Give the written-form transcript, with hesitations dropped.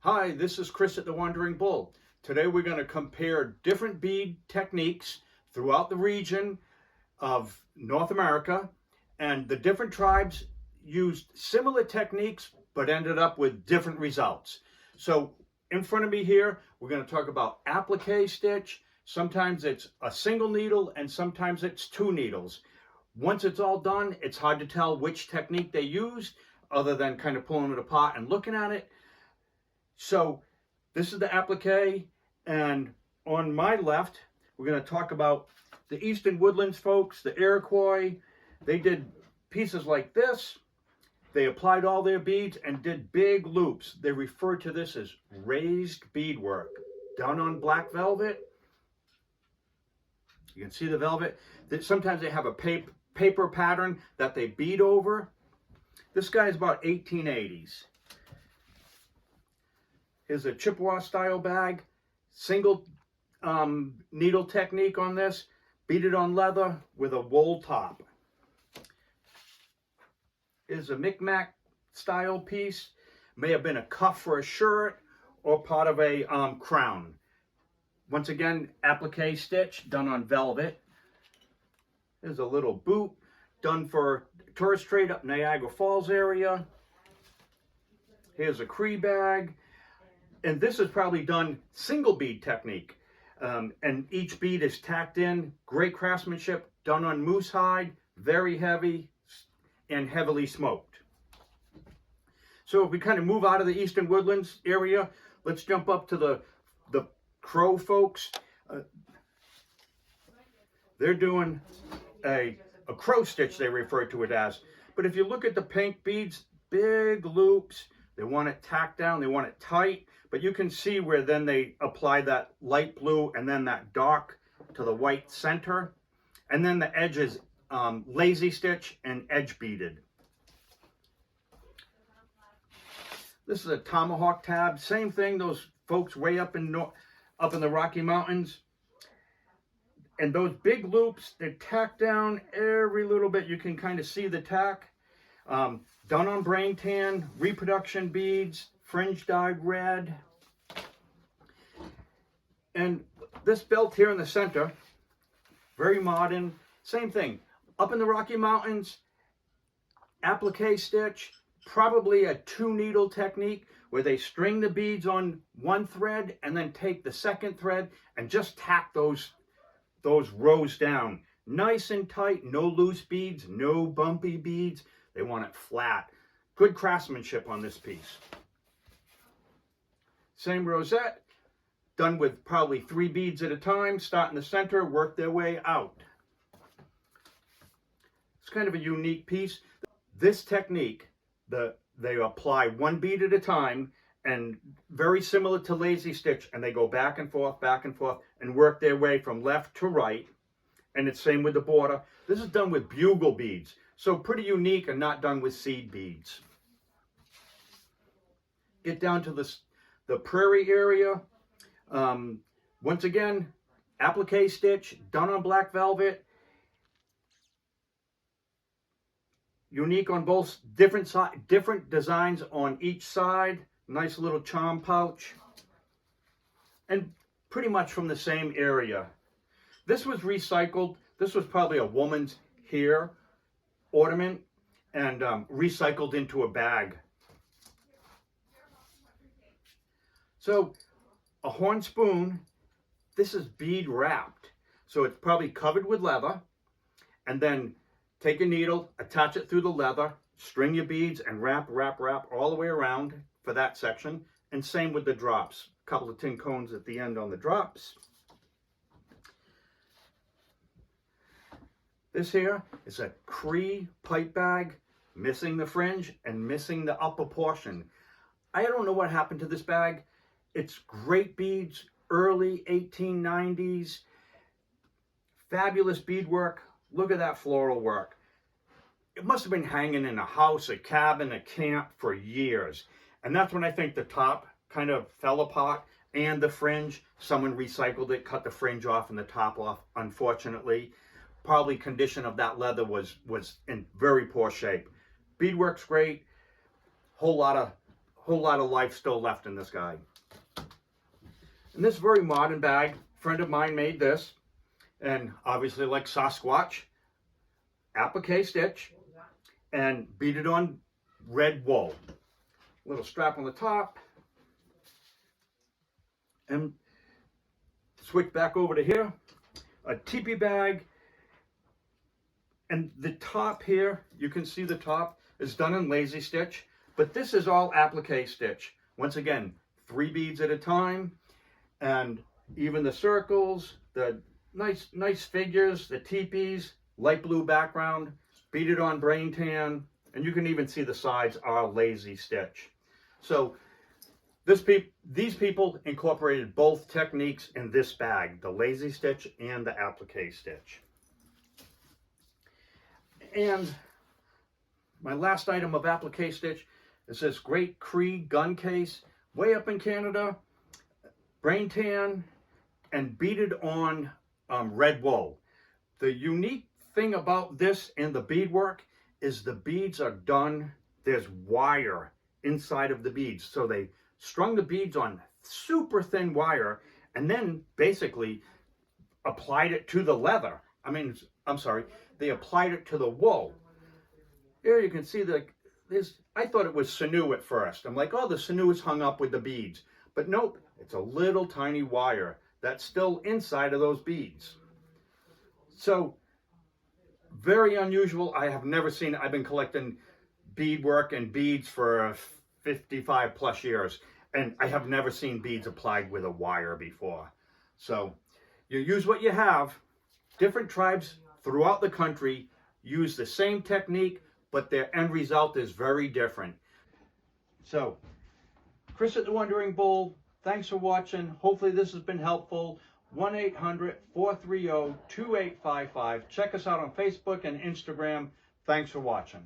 Hi, this is Chris at the Wandering Bull. Today we're going to compare different bead techniques throughout the region of North America, and the different tribes used similar techniques but ended up with different results. So in front of me here, we're going to talk about applique stitch. Sometimes it's a single needle and sometimes it's two needles. Once it's all done, it's hard to tell which technique they used other than kind of pulling it apart and looking at it. So this is the applique, and on my left, we're going to talk about the Eastern Woodlands folks, the Iroquois. They did pieces like this. They applied all their beads and did big loops. They refer to this as raised beadwork, done on black velvet. You can see the velvet. Sometimes they have a paper pattern that they bead over. This guy is about 1880s. Here's a Chippewa style bag, single needle technique on this, beaded on leather with a wool top. Here's a Micmac style piece, may have been a cuff for a shirt or part of a crown. Once again, applique stitch done on velvet. Here's a little boot done for tourist trade up Niagara Falls area. Here's a Cree bag. And this is probably done single bead technique. And each bead is tacked in, great craftsmanship, done on moose hide, very heavy and heavily smoked. So if we kind of move out of the Eastern Woodlands area, let's jump up to the Crow folks. They're doing a crow stitch, they refer to it as. But if you look at the pink beads, big loops, they want it tacked down, they want it tight. But you can see where then they apply that light blue and then that dark to the white center. And then the edge is lazy stitch and edge beaded. This is a tomahawk tab. Same thing, those folks way up in the Rocky Mountains. And those big loops, they're tacked down every little bit. You can kind of see the tack. Done on brain tan, reproduction beads, fringe dyed red. And this belt here in the center, very modern, same thing. Up in the Rocky Mountains, applique stitch, probably a two needle technique where they string the beads on one thread and then take the second thread and just tack those rows down. Nice and tight, no loose beads, no bumpy beads. They want it flat. Good craftsmanship on this piece. Same rosette, done with probably 3 beads at a time, start in the center, work their way out. It's kind of a unique piece. This technique, they apply 1 bead at a time, and very similar to lazy stitch, and they go back and forth, and work their way from left to right. And it's same with the border. This is done with bugle beads, so pretty unique and not done with seed beads. Get down to the prairie area. Once again, applique stitch, done on black velvet. Unique on both, different designs on each side. Nice little charm pouch. And pretty much from the same area. This was recycled. This was probably a woman's hair ornament and recycled into a bag. So a horn spoon, this is bead wrapped. So it's probably covered with leather, and then take a needle, attach it through the leather, string your beads and wrap all the way around for that section. And same with the drops. A couple of tin cones at the end on the drops. This here is a Cree pipe bag, missing the fringe and missing the upper portion. I don't know what happened to this bag. It's great beads, early 1890s. Fabulous beadwork. Look at that floral work. It must have been hanging in a house, a cabin, a camp for years. And that's when I think the top kind of fell apart, and the fringe, someone recycled it, cut the fringe off and the top off, unfortunately. Probably condition of that leather was in very poor shape. Beadwork's great. Whole lot whole lot of life still left in this guy. And this very modern bag, a friend of mine made this, and obviously like Sasquatch, applique stitch, and beaded on red wool. Little strap on the top, and switch back over to here, a teepee bag, and the top here, you can see the top is done in lazy stitch, but this is all applique stitch. Once again, 3 beads at a time, and even the circles, the nice figures, the teepees, light blue background, beaded on brain tan, and you can even see the sides are lazy stitch. So these people incorporated both techniques in this bag, the lazy stitch and the applique stitch. And my last item of applique stitch is this great Cree gun case, way up in Canada, brain tan, and beaded on red wool. The unique thing about this and the beadwork is the beads are done, there's wire inside of the beads. So they strung the beads on super thin wire and then basically applied it to the leather. They applied it to the wool. Here you can see I thought it was sinew at first. I'm like, oh, the sinew is hung up with the beads. But nope, it's a little tiny wire that's still inside of those beads. So, very unusual. I have never seen it. I've been collecting beadwork and beads for 55 plus years, and I have never seen beads applied with a wire before. So, you use what you have. Different tribes throughout the country use the same technique, but their end result is very different. So, Chris at the Wandering Bull, thanks for watching. Hopefully this has been helpful. 1-800-430-2855. Check us out on Facebook and Instagram. Thanks for watching.